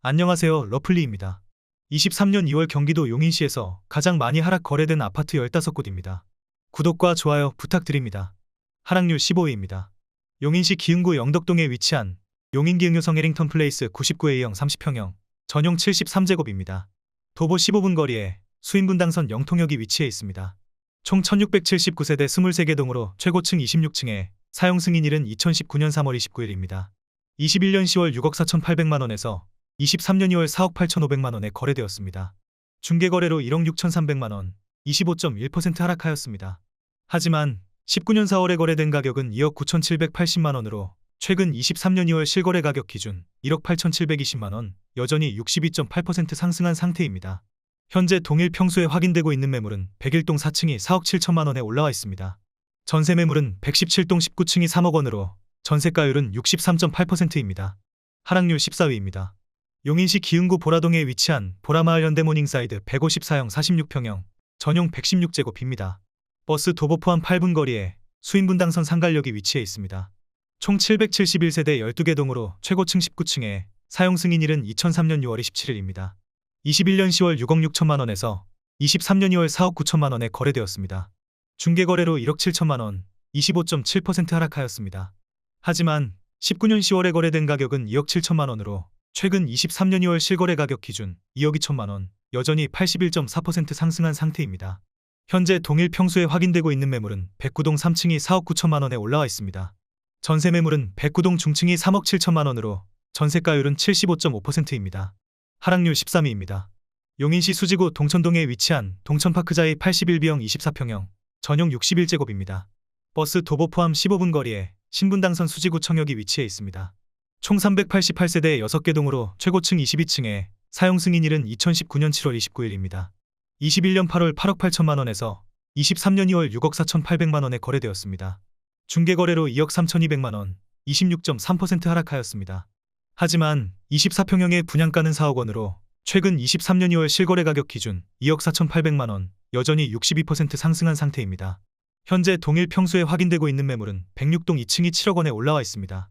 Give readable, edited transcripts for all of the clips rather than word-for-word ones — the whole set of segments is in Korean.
안녕하세요. 러플리입니다. 23년 2월 경기도 용인시에서 가장 많이 하락 거래된 아파트 15곳입니다. 구독과 좋아요 부탁드립니다. 하락률 15위입니다. 용인시 기흥구 영덕동에 위치한 용인기흥요성 해링턴 플레이스 99A형 30평형 전용 73제곱입니다. 도보 15분 거리에 수인분당선 영통역이 위치해 있습니다. 총 1679세대 23개 동으로 최고층 26층에 사용 승인일은 2019년 3월 29일입니다. 21년 10월 6억 4,800만원에서 23년 2월 4억 8,500만원에 거래되었습니다. 중개거래로 1억 6,300만원, 25.1% 하락하였습니다. 하지만 19년 4월에 거래된 가격은 2억 9,780만원으로 최근 23년 2월 실거래 가격 기준 1억 8,720만원, 여전히 62.8% 상승한 상태입니다. 현재 동일 평수에 확인되고 있는 매물은 101동 4층이 4억 7천만원에 올라와 있습니다. 전세 매물은 117동 19층이 3억 원으로 전세가율은 63.8%입니다. 하락률 14위입니다. 용인시 기흥구 보라동에 위치한 보라마을 현대모닝사이드 154형 46평형 전용 116제곱입니다. 버스 도보 포함 8분 거리에 수인분당선 상갈역이 위치해 있습니다. 총 771세대 12개 동으로 최고층 19층에 사용 승인일은 2003년 6월 27일입니다. 21년 10월 6억 6천만원에서 23년 2월 4억 9천만원에 거래되었습니다. 중개거래로 1억 7천만원, 25.7% 하락하였습니다. 하지만 19년 10월에 거래된 가격은 2억 7천만원으로 최근 23년 2월 실거래 가격 기준 2억 2천만원, 여전히 81.4% 상승한 상태입니다. 현재 동일 평수에 확인되고 있는 매물은 109동 3층이 4억 9천만원에 올라와 있습니다. 전세 매물은 109동 중층이 3억 7천만원으로 전세가율은 75.5%입니다. 하락률 13위입니다. 용인시 수지구 동천동에 위치한 동천파크자이 81B형 24평형 전용 61제곱입니다. 버스 도보 포함 15분 거리에 신분당선 수지구청역이 위치해 있습니다. 총 388세대 6개 동으로 최고층 22층에 사용 승인일은 2019년 7월 29일입니다. 21년 8월 8억 8천만원에서 23년 2월 6억 4,800만원에 거래되었습니다. 중개거래로 2억 3,200만원, 26.3% 하락하였습니다. 하지만 24평형의 분양가는 4억 원으로 최근 23년 2월 실거래 가격 기준 2억 4,800만원, 여전히 62% 상승한 상태입니다. 현재 동일 평수에 확인되고 있는 매물은 106동 2층이 7억 원에 올라와 있습니다.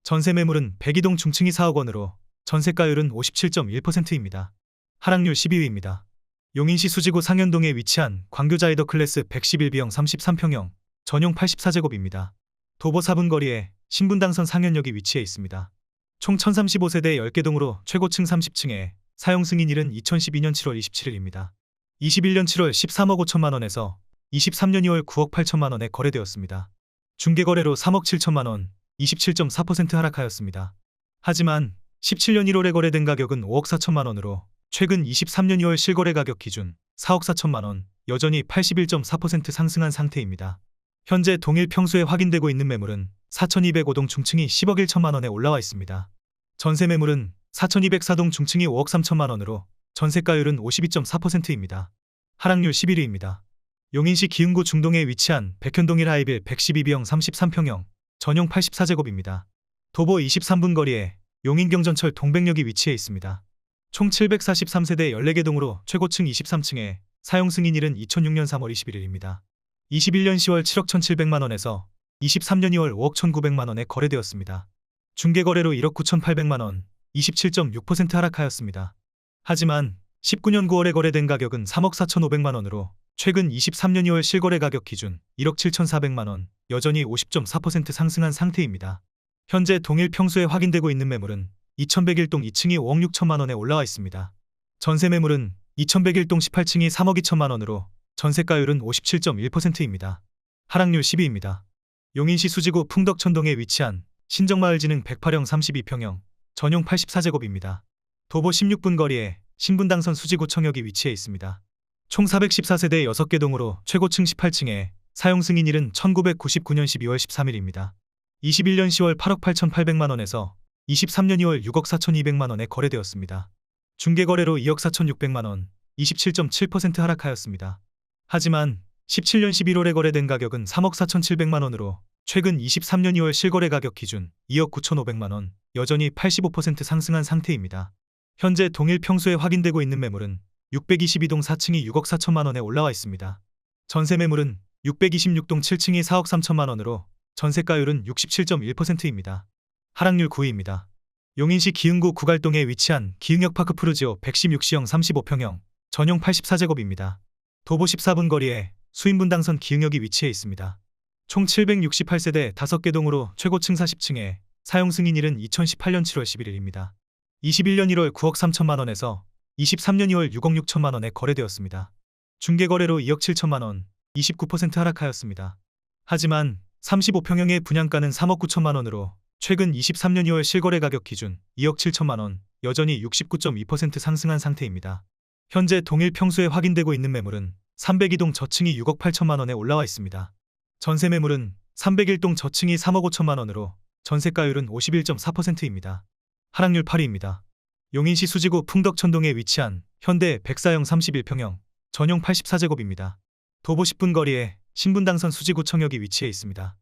전세 매물은 102동 중층이 4억 원으로 전세가율은 57.1%입니다. 하락률 12위입니다. 용인시 수지구 상현동에 위치한 광교자이더 클래스 111B형 33평형 전용 84제곱입니다. 도보 4분 거리에 신분당선 상현역이 위치해 있습니다. 총 1035세대 10개 동으로 최고층 30층에 사용 승인일은 2012년 7월 27일입니다. 21년 7월 13억 5천만원에서 23년 2월 9억 8천만원에 거래되었습니다. 중개거래로 3억 7천만원, 27.4% 하락하였습니다. 하지만 17년 1월에 거래된 가격은 5억 4천만원으로 최근 23년 2월 실거래 가격 기준 4억 4천만원, 여전히 81.4% 상승한 상태입니다. 현재 동일 평수에 확인되고 있는 매물은 4205동 중층이 10억 1천만원에 올라와 있습니다. 전세 매물은 4204동 중층이 5억 3천만원으로 전세가율은 52.4%입니다. 하락률 11위입니다. 용인시 기흥구 중동에 위치한 백현동 1하이빌 112B형 33평형 전용 84제곱입니다. 도보 23분 거리에 용인경전철 동백역이 위치해 있습니다. 총 743세대 14개 동으로 최고층 23층에 사용 승인일은 2006년 3월 21일입니다. 21년 10월 7억 1,700만원에서 23년 2월 5억 1,900만원에 거래되었습니다. 중개거래로 1억 9,800만원, 27.6% 하락하였습니다. 하지만 19년 9월에 거래된 가격은 3억 4,500만원으로 최근 23년 2월 실거래 가격 기준 1억 7,400만원, 여전히 50.4% 상승한 상태입니다. 현재 동일 평수에 확인되고 있는 매물은 2101동 2층이 5억 6천만원에 올라와 있습니다. 전세 매물은 2101동 18층이 3억 2천만원으로 전세가율은 57.1%입니다. 하락률 10위입니다. 용인시 수지구 풍덕천동에 위치한 신정마을지능 108형 32평형 전용 84제곱입니다. 도보 16분 거리에 신분당선 수지구청역이 위치해 있습니다. 총 414세대 6개 동으로 최고층 18층에 사용 승인일은 1999년 12월 13일입니다. 21년 10월 8억 8,800만원에서 23년 2월 6억 4,200만원에 거래되었습니다. 중개거래로 2억 4,600만원, 27.7% 하락하였습니다. 하지만 17년 11월에 거래된 가격은 3억 4,700만원으로 최근 23년 2월 실거래 가격 기준 2억 9,500만원, 여전히 85% 상승한 상태입니다. 현재 동일 평수에 확인되고 있는 매물은 622동 4층이 6억 4천만원에 올라와 있습니다. 전세 매물은 626동 7층이 4억 3천만원으로 전세가율은 67.1%입니다. 하락률 9위입니다. 용인시 기흥구 구갈동에 위치한 기흥역 파크 푸르지오 116시형 35평형, 전용 84제곱입니다. 도보 14분 거리에 수인분당선 기흥역이 위치해 있습니다. 총 768세대 5개 동으로 최고층 40층에 사용 승인일은 2018년 7월 11일입니다. 21년 1월 9억 3천만 원에서 23년 2월 6억 6천만 원에 거래되었습니다. 중개거래로 2억 7천만 원, 29% 하락하였습니다. 하지만 35평형의 분양가는 3억 9천만 원으로 최근 23년 2월 실거래 가격 기준 2억 7천만 원, 여전히 69.2% 상승한 상태입니다. 현재 동일 평수에 확인되고 있는 매물은 302동 저층이 6억 8천만 원에 올라와 있습니다. 전세 매물은 301동 저층이 3억 5천만 원으로 전세가율은 51.4%입니다. 하락률 8위입니다. 용인시 수지구 풍덕천동에 위치한 현대 백사형 31평형, 전용 84제곱입니다. 도보 10분 거리에 신분당선 수지구청역이 위치해 있습니다.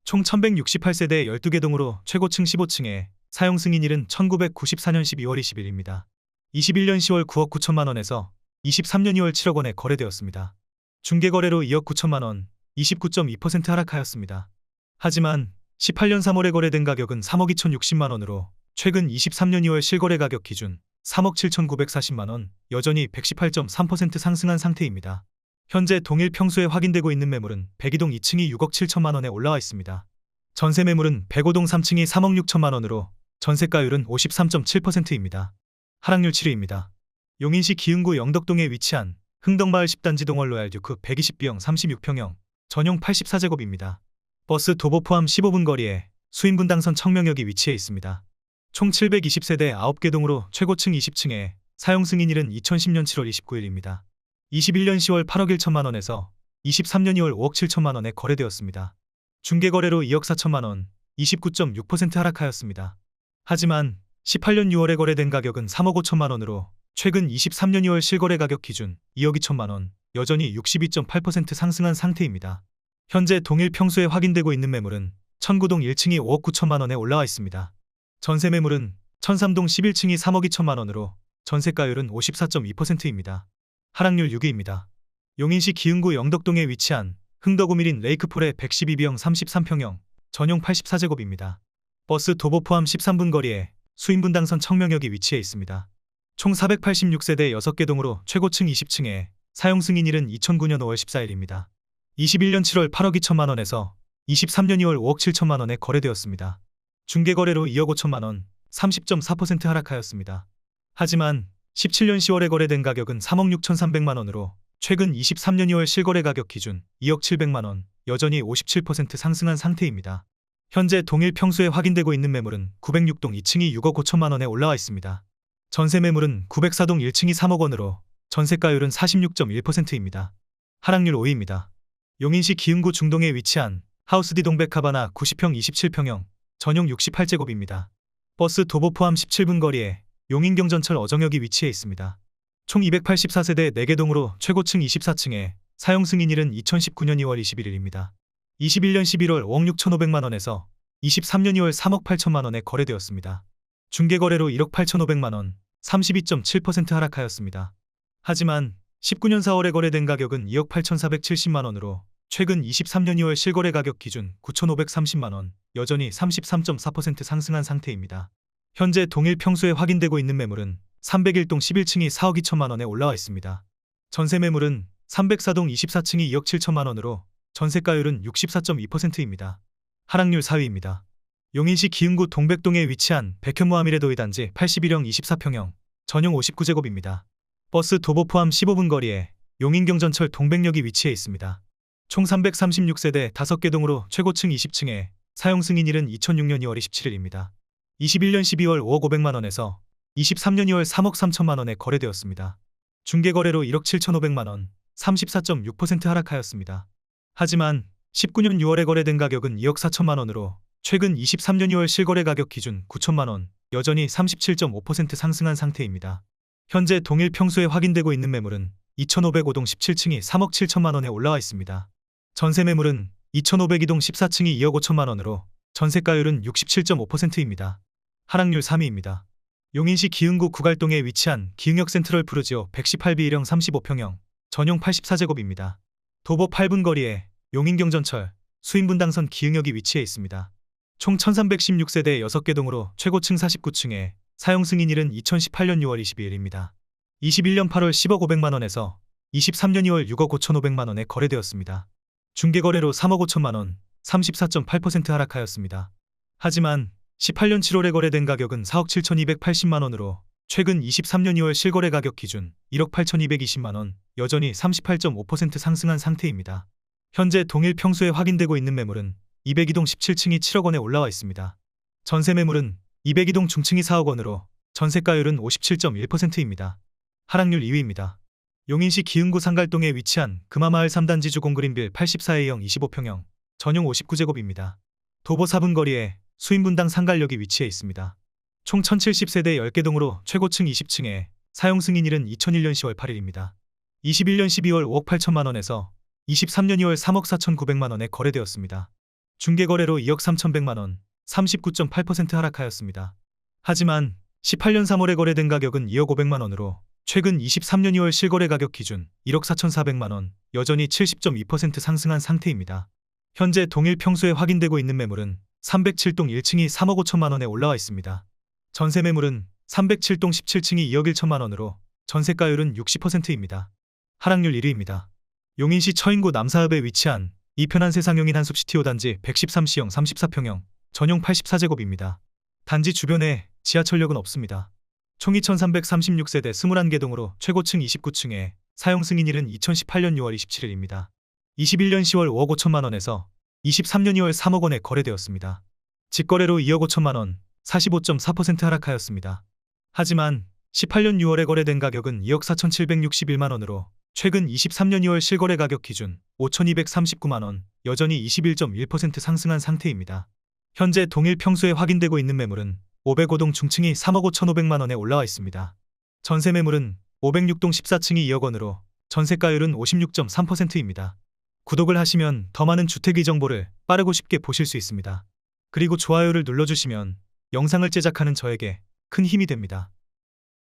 총 1168세대 12개 동으로 최고층 15층에 사용 승인일은 1994년 12월 20일입니다. 21년 10월 9억 9천만 원에서 23년 2월 7억 원에 거래되었습니다. 중개거래로 2억 9천만 원, 29.2% 하락하였습니다. 하지만 18년 3월에 거래된 가격은 3억 2,060만 원으로 최근 23년 2월 실거래 가격 기준 3억 7,940만 원, 여전히 118.3% 상승한 상태입니다. 현재 동일 평수에 확인되고 있는 매물은 102동 2층이 6억 7천만 원에 올라와 있습니다. 전세 매물은 105동 3층이 3억 6천만 원으로 전세가율은 53.7%입니다. 하락률 7위입니다. 용인시 기흥구 영덕동에 위치한 흥덕마을 10단지 동월 로얄 듀크 120B형 36평형, 전용 84제곱입니다. 버스 도보 포함 15분 거리에 수인분당선 청명역이 위치해 있습니다. 총 720세대 9개 동으로 최고층 20층에 사용 승인일은 2010년 7월 29일입니다. 21년 10월 8억 1천만 원에서 23년 2월 5억 7천만 원에 거래되었습니다. 중개거래로 2억 4천만 원, 29.6% 하락하였습니다. 하지만 18년 6월에 거래된 가격은 3억 5천만 원으로 최근 23년 2월 실거래 가격 기준 2억 2천만 원, 여전히 62.8% 상승한 상태입니다. 현재 동일 평수에 확인되고 있는 매물은 천구동 1층이 5억 9천만 원에 올라와 있습니다. 전세 매물은 천삼동 11층이 3억 2천만 원으로 전세가율은 54.2%입니다. 하락률 6위입니다. 용인시 기흥구 영덕동에 위치한 흥덕우미린 레이크폴의 112B형 33평형, 전용 84제곱입니다. 버스 도보 포함 13분 거리에 수인분당선 청명역이 위치해 있습니다. 총 486세대 6개 동으로 최고층 20층에 사용 승인일은 2009년 5월 14일입니다. 21년 7월 8억 2천만 원에서 23년 2월 5억 7천만 원에 거래되었습니다. 중개거래로 2억 5천만 원, 30.4% 하락하였습니다. 하지만 17년 10월에 거래된 가격은 3억 6,300만 원으로 최근 23년 2월 실거래 가격 기준 2억 700만 원, 여전히 57% 상승한 상태입니다. 현재 동일 평수에 확인되고 있는 매물은 906동 2층이 6억 5천만 원에 올라와 있습니다. 전세 매물은 904동 1층이 3억 원으로 전세가율은 46.1%입니다. 하락률 5위입니다. 용인시 기흥구 중동에 위치한 하우스디 동백하바나 90평 27평형, 전용 68제곱입니다. 버스 도보 포함 17분 거리에 용인경전철 어정역이 위치해 있습니다. 총 284세대 4개 동으로 최고층 24층에 사용 승인일은 2019년 2월 21일입니다. 21년 11월 5억 6,500만 원에서 23년 2월 3억 8천만 원에 거래되었습니다. 중개거래로 1억 8,500만 원, 32.7% 하락하였습니다. 하지만 19년 4월에 거래된 가격은 2억 8,470만 원으로 최근 23년 2월 실거래 가격 기준 9,530만 원, 여전히 33.4% 상승한 상태입니다. 현재 동일 평수에 확인되고 있는 매물은 301동 11층이 4억 2천만 원에 올라와 있습니다. 전세 매물은 304동 24층이 2억 7천만 원으로 전세가율은 64.2%입니다. 하락률 4위입니다. 용인시 기흥구 동백동에 위치한 백현모아미레도이 단지 81형 24평형, 전용 59제곱입니다. 버스 도보 포함 15분 거리에 용인경전철 동백역이 위치해 있습니다. 총 336세대 5개 동으로 최고층 20층에 사용 승인일은 2006년 2월 27일입니다. 21년 12월 5억 500만 원에서 23년 2월 3억 3천만 원에 거래되었습니다. 중개거래로 1억 7,500만 원, 34.6% 하락하였습니다. 하지만 19년 6월에 거래된 가격은 2억 4천만 원으로 최근 23년 2월 실거래 가격 기준 9천만 원, 여전히 37.5% 상승한 상태입니다. 현재 동일 평수에 확인되고 있는 매물은 2505동 17층이 3억 7천만 원에 올라와 있습니다. 전세 매물은 2502동 14층이 2억 5천만 원으로 전세가율은 67.5%입니다. 하락률 3위입니다. 용인시 기흥구 구갈동에 위치한 기흥역 센트럴 푸르지오 118B1형 35평형, 전용 84제곱입니다. 도보 8분 거리에 용인경전철, 수인분당선 기흥역이 위치해 있습니다. 총 1316세대 6개 동으로 최고층 49층에 사용 승인일은 2018년 6월 22일입니다. 21년 8월 10억 500만 원에서 23년 2월 6억 5,500만 원에 거래되었습니다. 중개거래로 3억 5천만 원, 34.8% 하락하였습니다. 하지만 18년 7월에 거래된 가격은 4억 7,280만 원으로 최근 23년 2월 실거래 가격 기준 1억 8,220만 원, 여전히 38.5% 상승한 상태입니다. 현재 동일 평수에 확인되고 있는 매물은 202동 17층이 7억 원에 올라와 있습니다. 전세 매물은 202동 중층이 4억 원으로 전세가율은 57.1%입니다. 하락률 2위입니다. 용인시 기흥구 상갈동에 위치한 금화마을 3단지 주공그린빌 84A형 25평형, 전용 59제곱입니다. 도보 4분 거리에 수인분당 상갈역이 위치해 있습니다. 총 1070세대 10개 동으로 최고층 20층에 사용 승인일은 2001년 10월 8일입니다. 21년 12월 5억 8천만 원에서 23년 2월 3억 4,900만 원에 거래되었습니다. 중개거래로 2억 3,100만 원, 39.8% 하락하였습니다. 하지만 18년 3월에 거래된 가격은 2억 500만 원으로 최근 23년 2월 실거래 가격 기준 1억 4,400만 원, 여전히 70.2% 상승한 상태입니다. 현재 동일 평수에 확인되고 있는 매물은 307동 1층이 3억 5천만 원에 올라와 있습니다. 전세 매물은 307동 17층이 2억 1천만 원으로 전세가율은 60%입니다. 하락률 1위입니다. 용인시 처인구 남사읍에 위치한 이편한 세상용인 한숲시티 5단지 113C형 34평형, 전용 84제곱입니다. 단지 주변에 지하철역은 없습니다. 총 2,336세대 21개 동으로 최고층 29층에 사용 승인일은 2018년 6월 27일입니다. 21년 10월 5억 5천만 원에서 23년 2월 3억 원에 거래되었습니다. 직거래로 2억 5천만 원, 45.4% 하락하였습니다. 하지만 18년 6월에 거래된 가격은 2억 4,761만 원으로 최근 23년 2월 실거래 가격 기준 5,239만 원, 여전히 21.1% 상승한 상태입니다. 현재 동일 평수에 확인되고 있는 매물은 505동 중층이 3억 5,500만 원에 올라와 있습니다. 전세 매물은 506동 14층이 2억 원으로 전세가율은 56.3%입니다. 구독을 하시면 더 많은 주택의 정보를 빠르고 쉽게 보실 수 있습니다. 그리고 좋아요를 눌러주시면 영상을 제작하는 저에게 큰 힘이 됩니다.